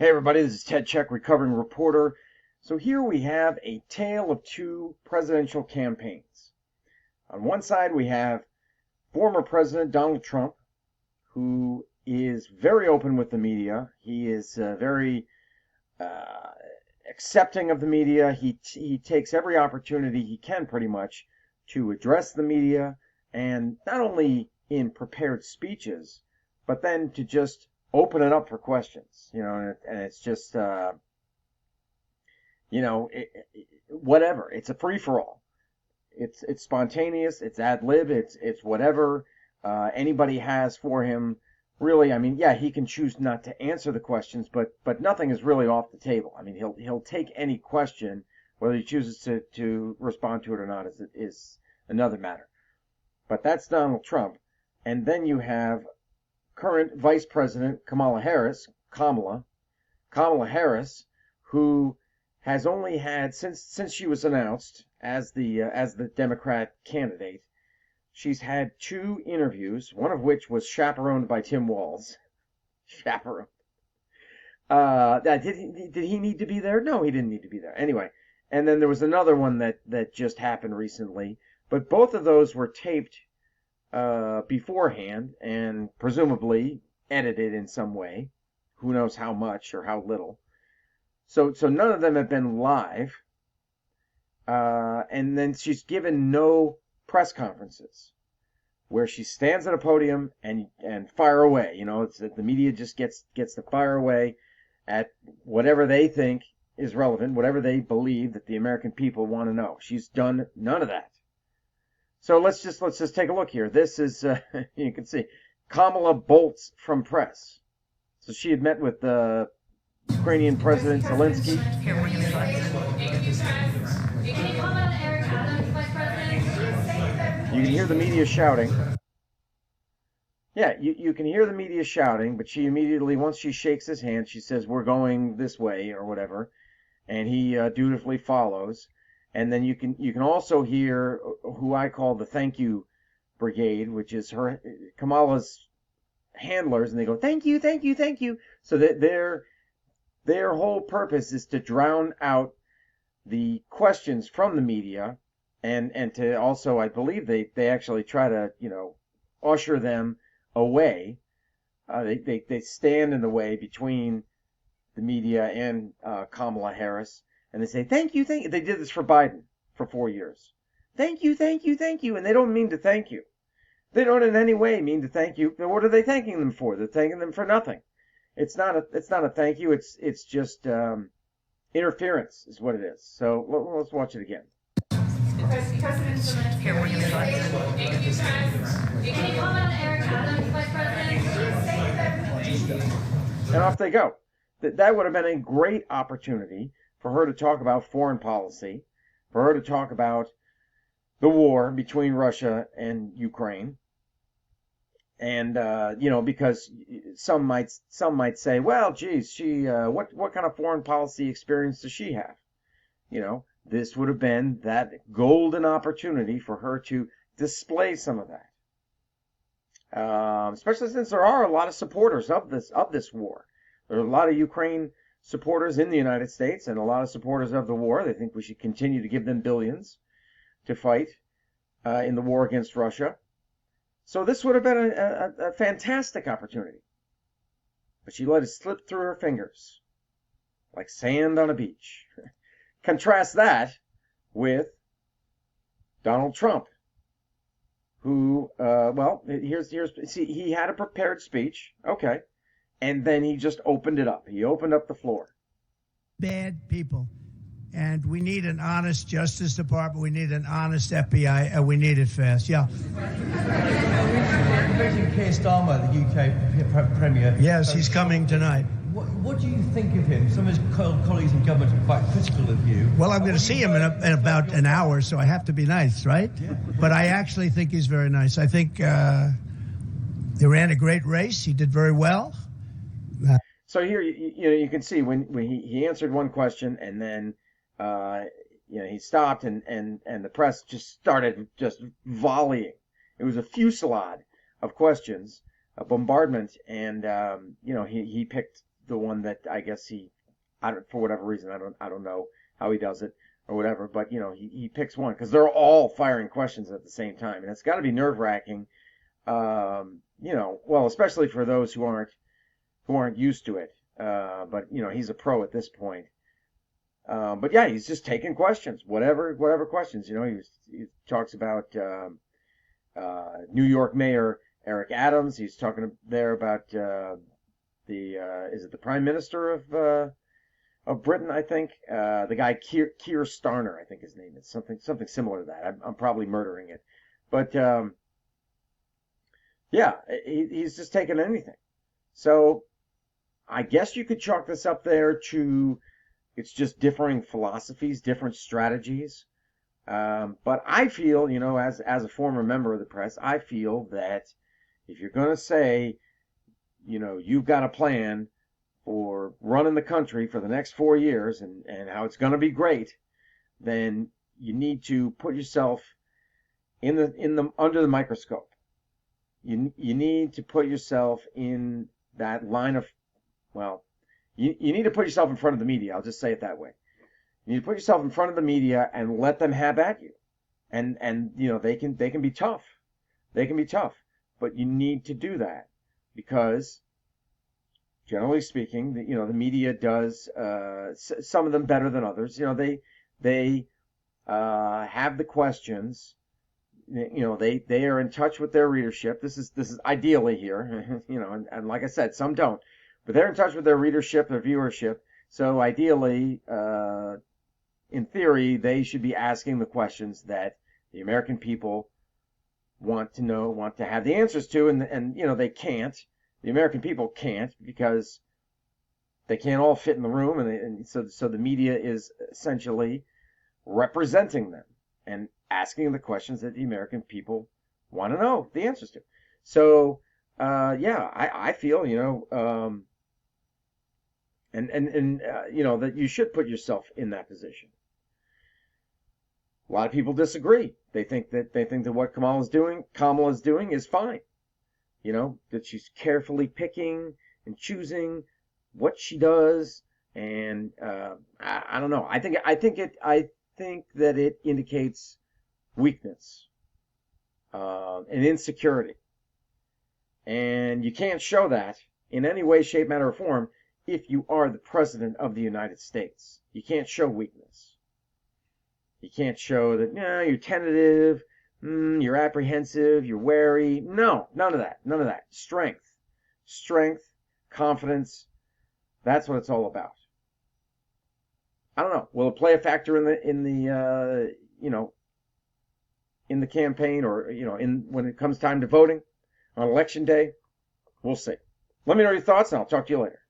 Hey everybody, this is Ted Check, recovering reporter. So here we have a tale of two presidential campaigns. On one side we have former President Donald Trump, who is very open with the media. He is very accepting of the media. He takes every opportunity he can pretty much to address the media, and not only in prepared speeches, but then to just open it up for questions, and it's just, whatever. It's a free for all. It's spontaneous. It's ad lib. It's whatever anybody has for him. Really, I mean, yeah, he can choose not to answer the questions, but nothing is really off the table. I mean, he'll take any question, whether he chooses to respond to it or not is another matter. But that's Donald Trump, and then you have current Vice President Kamala Harris, who has only had since she was announced as the Democrat candidate, she's had two interviews, one of which was chaperoned by Tim Walz. Chaperoned. Did he need to be there? No, he didn't need to be there. Anyway, and then there was another one that just happened recently, but both of those were taped beforehand and presumably edited in some way. Who knows how much or how little. So none of them have been live. And then she's given no press conferences where she stands at a podium and fire away. It's that the media just gets to fire away at whatever they think is relevant, whatever they believe that the American people want to know. She's done none of that. So let's just take a look here. This is you can see Kamala bolts from press. So she had met with Ukrainian President Zelensky. You can hear the media shouting. Yeah, you can hear the media shouting, but she immediately, once she shakes his hand, she says, "We're going this way," or whatever, and he dutifully follows. And then you can also hear who I call the thank you brigade, which is Kamala's handlers, and they go, "Thank you, thank you, thank you." So that their whole purpose is to drown out the questions from the media, and to also, I believe they actually try to usher them away. They stand in the way between the media and Kamala Harris. And they say, "Thank you, thank you." They did this for Biden for 4 years. "Thank you, thank you, thank you." And they don't mean to thank you. They don't in any way mean to thank you. What are they thanking them for? They're thanking them for nothing. It's not a thank you. It's just interference is what it is. So let's watch it again. President Zelensky, here we're going to try. Can you comment on Eric Adams, Vice President? And off they go. That would have been a great opportunity for her to talk about foreign policy, for her to talk about the war between Russia and Ukraine. And because some might say, well, geez, she what kind of foreign policy experience does she have? This would have been that golden opportunity for her to display some of that. Especially since there are a lot of supporters of this war. There are a lot of Ukraine supporters in the United States and a lot of supporters of the war. They think we should continue to give them billions to fight in the war against Russia. So this would have been a fantastic opportunity. But she let it slip through her fingers like sand on a beach. Contrast that with Donald Trump, who, see, he had a prepared speech, okay, and then he just opened it up. He opened up the floor. Bad people. And we need an honest Justice Department. We need an honest FBI, and we need it fast. Yeah. President Keir Starmer, the UK Premier. Yes, he's coming tonight. What do you think of him? Some of his colleagues in government are quite critical of you. Well, I'm going to see him in about an hour, so I have to be nice, right? Yeah. But I actually think he's very nice. I think he ran a great race. He did very well. So here, you can see when he answered one question, and then he stopped, and the press just started just volleying. It was a fusillade of questions, a bombardment, and he picked the one that I guess for whatever reason, I don't know how he does it or whatever, but he picks one because they're all firing questions at the same time, and it's got to be nerve-wracking. Well, especially for those who aren't used to it. But he's a pro at this point. But yeah, he's just taking questions, whatever questions. He talks about New York Mayor Eric Adams. He's talking there about is it the Prime Minister of Britain? I think the guy Keir Starmer, I think his name is something similar to that. I'm probably murdering it, but yeah, he's just taking anything. So I guess you could chalk this up there to it's just differing philosophies, different strategies. But I feel, as a former member of the press, I feel that if you're going to say, you've got a plan for running the country for the next 4 years and how it's going to be great, then you need to put yourself in the under the microscope. You need to put yourself in that line of, well, you need to put yourself in front of the media. I'll just say it that way. You need to put yourself in front of the media and let them have at you. And they can be tough. They can be tough. But you need to do that because, generally speaking, the media does some of them better than others. They have the questions. They are in touch with their readership. This is ideally here, and like I said, some don't, but they're in touch with their readership, their viewership. So ideally, in theory, they should be asking the questions that the American people want to know, want to have the answers to, and they can't. The American people can't because they can't all fit in the room, and so the media is essentially representing them and asking the questions that the American people want to know the answers to. So, yeah, I feel, that you should put yourself in that position. A lot of people disagree. They think that what Kamala is doing is fine. That she's carefully picking and choosing what she does, and I don't know. I think that it indicates weakness and insecurity, and you can't show that in any way, shape, matter, or form if you are the president of the United States. You can't show weakness. You can't show that you're tentative, you're apprehensive, you're wary. No, none of that. Strength, confidence. That's what it's all about. I don't know. Will it play a factor in the campaign, or when it comes time to voting on election day? We'll see. Let me know your thoughts, and I'll talk to you later.